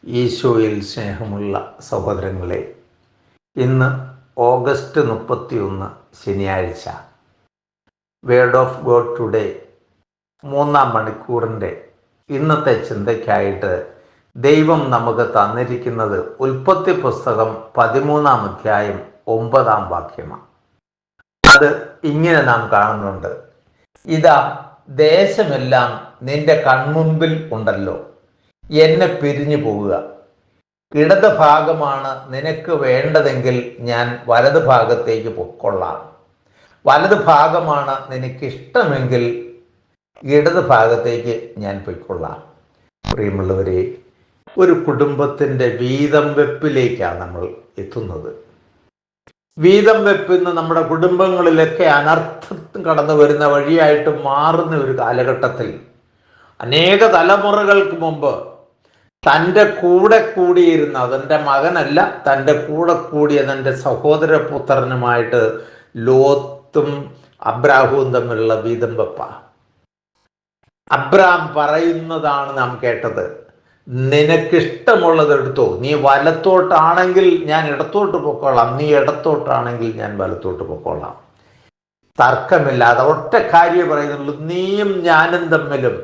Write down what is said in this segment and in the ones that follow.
ഈശോയിൽ സ്നേഹമുള്ള സഹോദരങ്ങളെ, ഇന്ന് ഓഗസ്റ്റ് 31 ശനിയാഴ്ച. വേർഡ് ഓഫ് ഗോഡ് ടുഡേ 3-ാം മണിക്കൂറിൻ്റെ ഇന്നത്തെ ചിന്തയ്ക്കായിട്ട് ദൈവം നമുക്ക് തന്നിരിക്കുന്നത് ഉൽപ്പത്തി പുസ്തകം 13-ാം അധ്യായം 9-ാം വാക്യമാണ്. അത് ഇങ്ങനെ നാം കാണുന്നുണ്ട്: ഇതാ, ദേശമെല്ലാം നിന്റെ കൺമുൻപിൽ ഉണ്ടല്ലോ, എന്നെ പിരിഞ്ഞു പോവുക. ഇടത് ഭാഗമാണ് നിനക്ക് വേണ്ടതെങ്കിൽ ഞാൻ വലത് ഭാഗത്തേക്ക് പൊക്കൊള്ളാം. വലത് ഭാഗമാണ് നിനക്കിഷ്ടമെങ്കിൽ ഇടത് ഭാഗത്തേക്ക് ഞാൻ പൊയ്ക്കൊള്ളാം. പ്രിയമുള്ളവരെ, ഒരു കുടുംബത്തിൻ്റെ വീതം വെപ്പിലേക്കാണ് നമ്മൾ എത്തുന്നത്. വീതം വെപ്പിന്ന് നമ്മുടെ കുടുംബങ്ങളിലൊക്കെ അനർത്ഥം കടന്നു വരുന്ന വഴിയായിട്ട് മാറുന്ന ഒരു കാലഘട്ടത്തിൽ, അനേക തലമുറകൾക്ക് മുമ്പ് തൻ്റെ കൂടെ കൂടിയിരുന്ന, അതെൻ്റെ മകനല്ല, തൻ്റെ കൂടെ കൂടിയ തൻ്റെ സഹോദരപുത്രനുമായിട്ട് ലോത്തും അബ്രാഹവും തമ്മിലുള്ള വീതം വെപ്പ. അബ്രാം പറയുന്നതാണ് നാം കേട്ടത്: നിനക്കിഷ്ടമുള്ളത് എടുത്തോ, നീ വലത്തോട്ടാണെങ്കിൽ ഞാൻ ഇടത്തോട്ട് പൊക്കോളാം, നീ ഇടത്തോട്ടാണെങ്കിൽ ഞാൻ വലത്തോട്ട് പൊക്കോളാം. തർക്കമില്ലാതെ ഒറ്റ കാര്യം പറയുന്നുള്ളൂ: നീയും ഞാനും തമ്മിലും,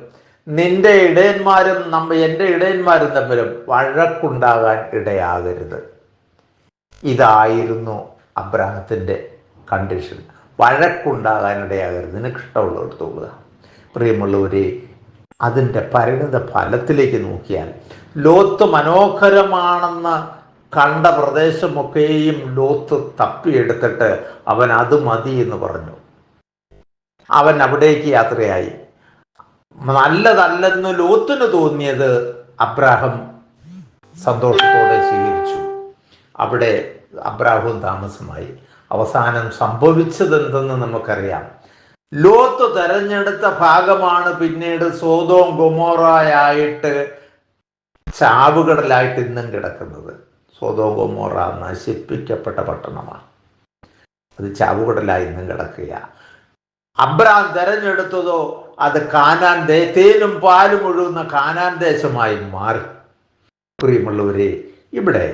നിന്റെ ഇടയന്മാരും എൻ്റെ ഇടയന്മാരും തമ്മിലും വഴക്കുണ്ടാകാൻ ഇടയാകരുത്. ഇതായിരുന്നു അബ്രാഹത്തിൻ്റെ കണ്ടീഷൻ. വഴക്കുണ്ടാകാൻ ഇടയാകരുത്, നിനക്കിഷ്ടമുള്ളത് എടുത്തോളുക. പ്രിയമുള്ളവരെ, അതിൻ്റെ പരിണിത ഫലത്തിലേക്ക് നോക്കിയാൽ, ലോത്ത് മനോഹരമാണെന്ന് കണ്ട പ്രദേശമൊക്കെയും ലോത്ത് തപ്പിയെടുത്തിട്ട് അവൻ അത് മതി എന്ന് പറഞ്ഞു. അവൻ അവിടേക്ക് യാത്രയായി. നല്ലതല്ലെന്ന് ലോത്തിന് തോന്നിയത് അബ്രാഹം സന്തോഷത്തോടെ സ്വീകരിച്ചു. അവിടെ അബ്രാഹവും താമസമായി. അവസാനം സംഭവിച്ചതെന്തെന്ന് നമുക്കറിയാം. ലോത്ത് തെരഞ്ഞെടുത്ത ഭാഗമാണ് പിന്നീട് സോദോം ഗൊമോറയായിട്ട് ചാവുകടലായിട്ട് ഇന്നും കിടക്കുന്നത്. സോദോം ഗൊമോറ നശിപ്പിക്കപ്പെട്ട പട്ടണമാണ്. അത് ചാവുകടലായി ഇന്നും കിടക്കുക. അബ്രാം തെരഞ്ഞെടുത്തതോ അത് കാനാൻ, തേനും പാലും ഒഴുകുന്ന കാനാൻ ദേശമായി മാറി. പ്രിയമുള്ളവരെ, ഇവിടെ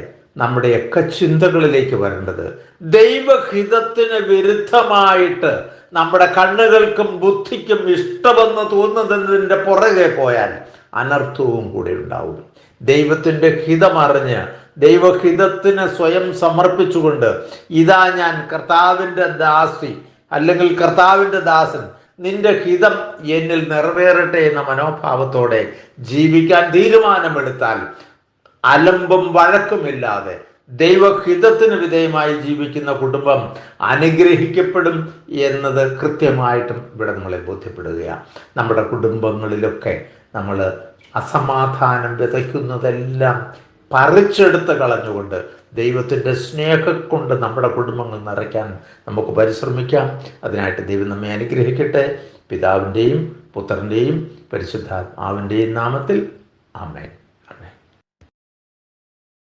നമ്മുടെയൊക്കെ ചിന്തകളിലേക്ക് വരേണ്ടത്, ദൈവഹിതത്തിന് വിരുദ്ധമായിട്ട് നമ്മുടെ കണ്ണുകൾക്കും ബുദ്ധിക്കും ഇഷ്ടമെന്ന് തോന്നുന്നതിൻ്റെ പുറകെ പോയാൽ അനർത്ഥവും കൂടെ ഉണ്ടാവും. ദൈവത്തിൻ്റെ ഹിതമറിഞ്ഞ് ദൈവഹിതത്തിന് സ്വയം സമർപ്പിച്ചുകൊണ്ട്, ഇതാ ഞാൻ കർത്താവിൻ്റെ ദാസി അല്ലെങ്കിൽ കർത്താവിൻ്റെ ദാസൻ, നിന്റെ ഹിതം എന്നിൽ നിറവേറട്ടെ എന്ന മനോഭാവത്തോടെ ജീവിക്കാൻ തീരുമാനമെടുത്താൽ, അലമ്പും വഴക്കുമില്ലാതെ ദൈവഹിതത്തിന് വിധേയമായി ജീവിക്കുന്ന കുടുംബം അനുഗ്രഹിക്കപ്പെടും എന്നത് കൃത്യമായിട്ടും ഇവിടെ നമ്മളെ ബോധ്യപ്പെടുകയാണ്. നമ്മുടെ കുടുംബങ്ങളിലൊക്കെ നമ്മൾ അസമാധാനം വിതയ്ക്കുന്നതെല്ലാം പറിച്ചെടുത്ത് കളഞ്ഞുകൊണ്ട് ദൈവത്തിൻ്റെ സ്നേഹം കൊണ്ട് നമ്മുടെ കുടുംബങ്ങൾ നിറയ്ക്കാൻ നമുക്ക് പരിശ്രമിക്കാം. അതിനായിട്ട് ദൈവം നമ്മെ അനുഗ്രഹിക്കട്ടെ. പിതാവിൻ്റെയും പുത്രൻ്റെയും പരിശുദ്ധാത്മാവിൻ്റെയും നാമത്തിൽ ആമേൻ.